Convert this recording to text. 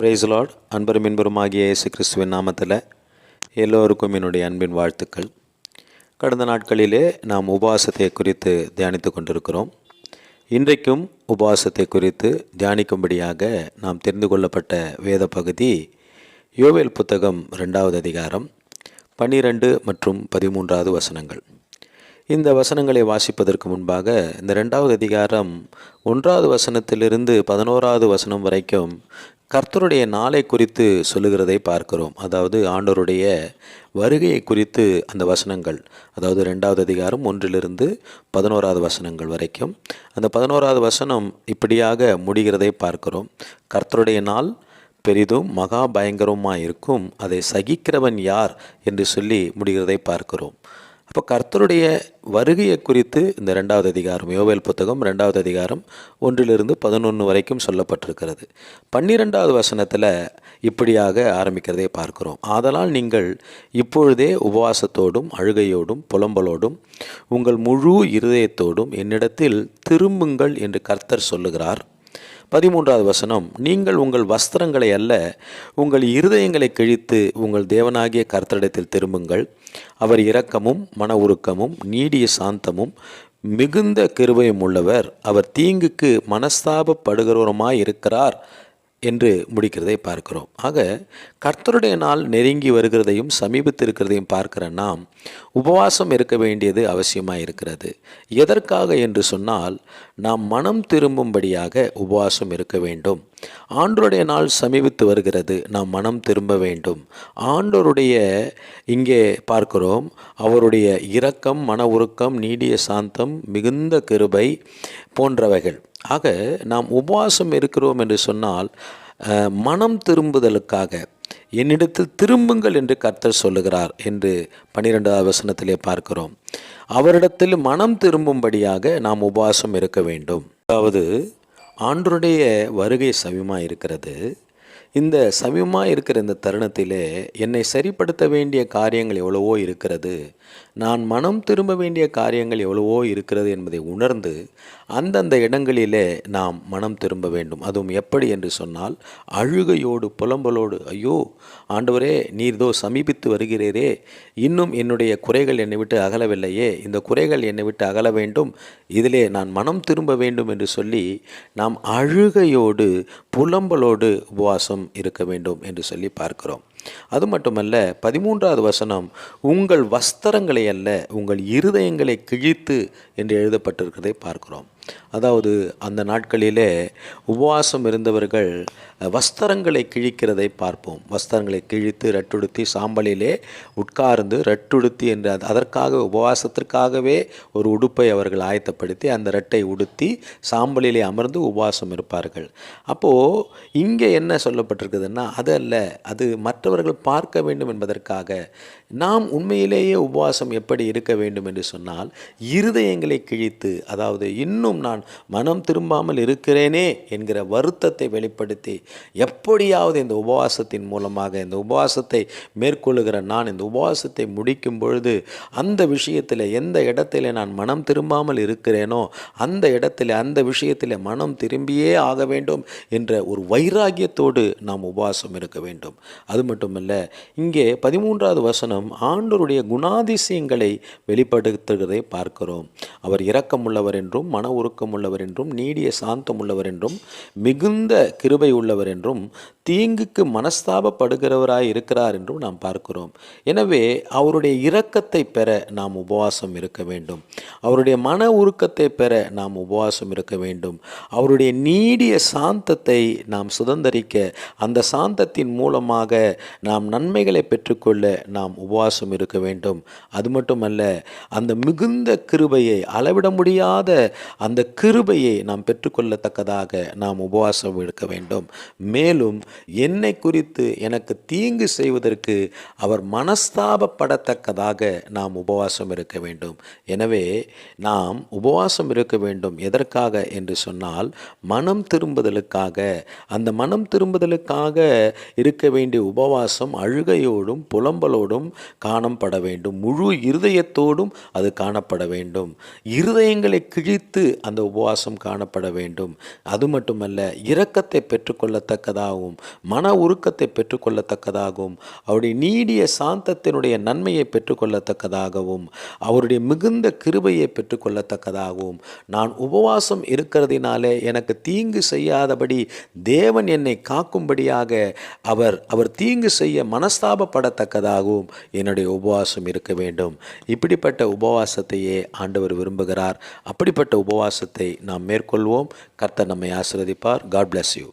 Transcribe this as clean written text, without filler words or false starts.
Price Lord. அன்பரும் இன்பருமாகிய இயேசு கிறிஸ்துவின் நாமத்தில் எல்லோருக்கும் என்னுடைய அன்பின் வாழ்த்துக்கள். கடந்த நாட்களிலே நாம் உபவாசத்தை குறித்து தியானித்து கொண்டிருக்கிறோம். இன்றைக்கும் உபவாசத்தை குறித்து தியானிக்கும்படியாக நாம் தெரிந்து கொள்ளப்பட்ட வேத பகுதி யோவேல் புத்தகம் 2வது அதிகாரம் 12 மற்றும் 13வது வசனங்கள். இந்த வசனங்களை வாசிப்பதற்கு முன்பாக இந்த 2வது அதிகாரம் 1வது வசனத்திலிருந்து 11வது வசனம் வரைக்கும் கர்த்தருடைய நாளை குறித்து சொல்லுகிறதை பார்க்கிறோம். அதாவது ஆண்டவருடைய வருகையை குறித்து அந்த வசனங்கள், அதாவது 2வது அதிகாரம் 1லிருந்து 11வது வசனங்கள் வரைக்கும் அந்த 11வது வசனம் இப்படியாக முடிகிறதை பார்க்கிறோம். கர்த்தருடைய நாள் பெரிதும் மகா பயங்கரமாக இருக்கும், அதை சகிக்கிறவன் யார் என்று சொல்லி முடிகிறதை பார்க்கிறோம். அப்போ கர்த்தருடைய வருகையை குறித்து இந்த 2வது அதிகாரம், யோவேல் புத்தகம் 2வது அதிகாரம் 1லிருந்து 11 வரைக்கும் சொல்லப்பட்டிருக்கிறது. 12வது வசனத்தில் இப்படியாக ஆரம்பிக்கிறதை பார்க்கிறோம். ஆதலால் நீங்கள் இப்பொழுதே உபவாசத்தோடும் அழுகையோடும் புலம்பலோடும் உங்கள் முழு இருதயத்தோடும் என்னிடத்தில் திரும்புங்கள் என்று கர்த்தர் சொல்லுகிறார். 13வது வசனம், நீங்கள் உங்கள் வஸ்திரங்களை அல்ல உங்கள் இருதயங்களை கிழித்து உங்கள் தேவனாகிய கர்த்தரிடத்தில் திரும்புங்கள். அவர் இரக்கமும் மன உருக்கமும் நீடிய சாந்தமும் மிகுந்த கிருபையும் உள்ளவர், அவர் தீங்குக்கு மனஸ்தாபப்படுகிறவருமாய் இருக்கிறார் என்று முடிக்கிறதை பார்க்கிறோம். ஆக கர்த்தருடைய நாள் நெருங்கி வருகிறதையும் சமீபத்திருக்கிறதையும் பார்க்கிற நாம் உபவாசம் இருக்க வேண்டியது அவசியமாக இருக்கிறது. எதற்காக என்று சொன்னால், நாம் மனம் திரும்பும்படியாக உபவாசம் இருக்க வேண்டும். ஆண்டவருடைய நாள் சமீபித்து வருகிறது, நாம் மனம் திரும்ப வேண்டும். ஆண்டவருடைய இங்கே பார்க்கிறோம், அவருடைய இரக்கம் மன உருக்கம் நீடிய சாந்தம் மிகுந்த கிருபை போன்றவைகள். ஆக நாம் உபவாசம் இருக்கிறோம் என்று சொன்னால் மனம் திரும்புதலுக்காக என்னிடத்தில் திரும்புங்கள் என்று கர்த்தர் சொல்லுகிறார் என்று 12வது வசனத்திலே பார்க்கிறோம். அவரிடத்தில் மனம் திரும்பும்படியாக நாம் உபவாசம் இருக்க வேண்டும். அதாவது ஆண்டவருடைய வருகை சமீபமாக இருக்கிறது. இந்த சமீபமாக இருக்கிற இந்த தருணத்திலே என்னை சரிப்படுத்த வேண்டிய காரியங்கள் எவ்வளவோ இருக்கிறது, நான் மனம் திரும்ப வேண்டிய காரியங்கள் எவ்வளவோ இருக்கிறது என்பதை உணர்ந்து அந்தந்த இடங்களிலே நாம் மனம் திரும்ப வேண்டும். அதுவும் எப்படி என்று சொன்னால், அழுகையோடு புலம்பலோடு, ஐயோ ஆண்டவரே நீர்தோ சமீபித்து வருகிறீரே, இன்னும் என்னுடைய குறைகள் என்னை விட்டு அகலவில்லையே, இந்த குறைகள் என்னை விட்டு அகல வேண்டும், இதிலே நான் மனம் திரும்ப வேண்டும் என்று சொல்லி நாம் அழுகையோடு புலம்பலோடு உபவாசம் இருக்க வேண்டும் என்று சொல்லி பார்க்கிறோம். அது மட்டுமல்ல, 13வது வசனம், உங்கள் வஸ்திரங்களை அல்ல உங்கள் இருதயங்களை கிழித்து என்று எழுதப்பட்டிருக்கிறதை பார்க்கிறோம். அதாவது அந்த நாட்களிலே உபவாசம் இருந்தவர்கள் வஸ்திரங்களை கிழிக்கிறதை பார்ப்போம். வஸ்திரங்களை கிழித்து ரட்டுடுத்தி சாம்பலிலே உட்கார்ந்து ரட்டுடுத்தி என்று அதற்காக உபவாசத்திற்காகவே ஒரு உடுப்பை அவர்கள் ஆயத்தப்படுத்தி அந்த ரட்டை உடுத்தி சாம்பலிலே அமர்ந்து உபவாசம் இருப்பார்கள். அப்போது இங்கே என்ன சொல்லப்பட்டிருக்குதுன்னா, அது அல்ல, அது மற்றவர்கள் பார்க்க வேண்டும் என்பதற்காக. நாம் உண்மையிலேயே உபவாசம் எப்படி இருக்க வேண்டும் என்று சொன்னால், இருதயங்களை கிழித்து, அதாவது இன்னும் நான் மனம் திரும்பாமல் இருக்கிறேனே என்கிற வருத்தத்தை வெளிப்படுத்தி, எப்படியாவது இந்த உபவாசத்தின் மூலமாக இந்த உபவாசத்தை மேற்கொள்ளுகிற நான் இந்த உபவாசத்தை முடிக்கும் பொழுது அந்த விஷயத்தில் எந்த இடத்துல நான் மனம் திரும்பாமல் இருக்கிறேனோ அந்த இடத்துல அந்த விஷயத்தில் மனம் திரும்பியே ஆக வேண்டும் என்ற ஒரு வைராகியத்தோடு நாம் உபவாசம் இருக்க வேண்டும். அது மட்டுமல்ல, இங்கே 13வது வசனம் ஆண்டவருடைய குணாதிசயங்களை வெளிப்படுத்துகிறதை பார்க்கிறோம். அவர் இரக்கம் உள்ளவர் என்றும் மன உருக்கம் உள்ளவர் என்றும் நீடிய சாந்தம் உள்ளவர் என்றும் மிகுந்த கிருபை உள்ளவர் என்றும் தீங்குக்கு மனஸ்தாபப்படுகிறவராய் இருக்கிறார் என்றும் நாம் பார்க்கிறோம். எனவே அவருடைய இரக்கத்தை பெற நாம் உபவாசம் இருக்க வேண்டும். அவருடைய மன உருக்கத்தை பெற நாம் உபவாசம் இருக்க வேண்டும். அவருடைய நீடிய சாந்தத்தை நாம் சுதந்தரிக்க, அந்த சாந்தத்தின் மூலமாக நாம் நன்மைகளை பெற்றுக்கொள்ள நாம் உபவாசம் இருக்க வேண்டும். அது மட்டுமல்ல, அந்த மிகுந்த கிருபையை, அளவிட முடியாத அந்த கிருபையை நாம் பெற்றுக்கொள்ளத்தக்கதாக நாம் உபவாசம் இருக்க வேண்டும். மேலும் என்னை குறித்து எனக்கு தீங்கு செய்வதற்கு அவர் மனஸ்தாபப்படத்தக்கதாக நாம் உபவாசம் இருக்க வேண்டும். எனவே நாம் உபவாசம் இருக்க வேண்டும். எதற்காக என்று சொன்னால், மனம் திரும்புதலுக்காக. அந்த மனம் திரும்புதலுக்காக இருக்க வேண்டிய உபவாசம் அழுகையோடும் புலம்பலோடும் காணப்பட வேண்டும். முழு இருதயத்தோடும் அது காணப்பட வேண்டும். இருதயங்களை கிழித்து அந்த உபவாசம் காணப்பட வேண்டும். அது மட்டுமல்ல, இரக்கத்தை பெற்றுக்கொள்ளத்தக்கதாகவும் மன உருக்கத்தை பெற்றுக்கொள்ளத்தக்கதாகவும் அவருடைய நீடிய சாந்தத்தினுடைய நன்மையை பெற்றுக்கொள்ளத்தக்கதாகவும் அவருடைய மிகுந்த கிருபையை பெற்றுக்கொள்ளத்தக்கதாகவும், நான் உபவாசம் இருக்கிறதினாலே எனக்கு தீங்கு செய்யாதபடி தேவன் என்னை காக்கும்படியாக அவர் தீங்கு செய்ய மனஸ்தாபப்படத்தக்கதாகவும் என்னுடைய உபவாசம் இருக்க வேண்டும். இப்படிப்பட்ட உபவாசத்தையே ஆண்டவர் விரும்புகிறார். அப்படிப்பட்ட உபவாசத்தை நாம் மேற்கொள்வோம். கர்த்தர் நம்மை ஆசீர்வதிப்பார். God bless you.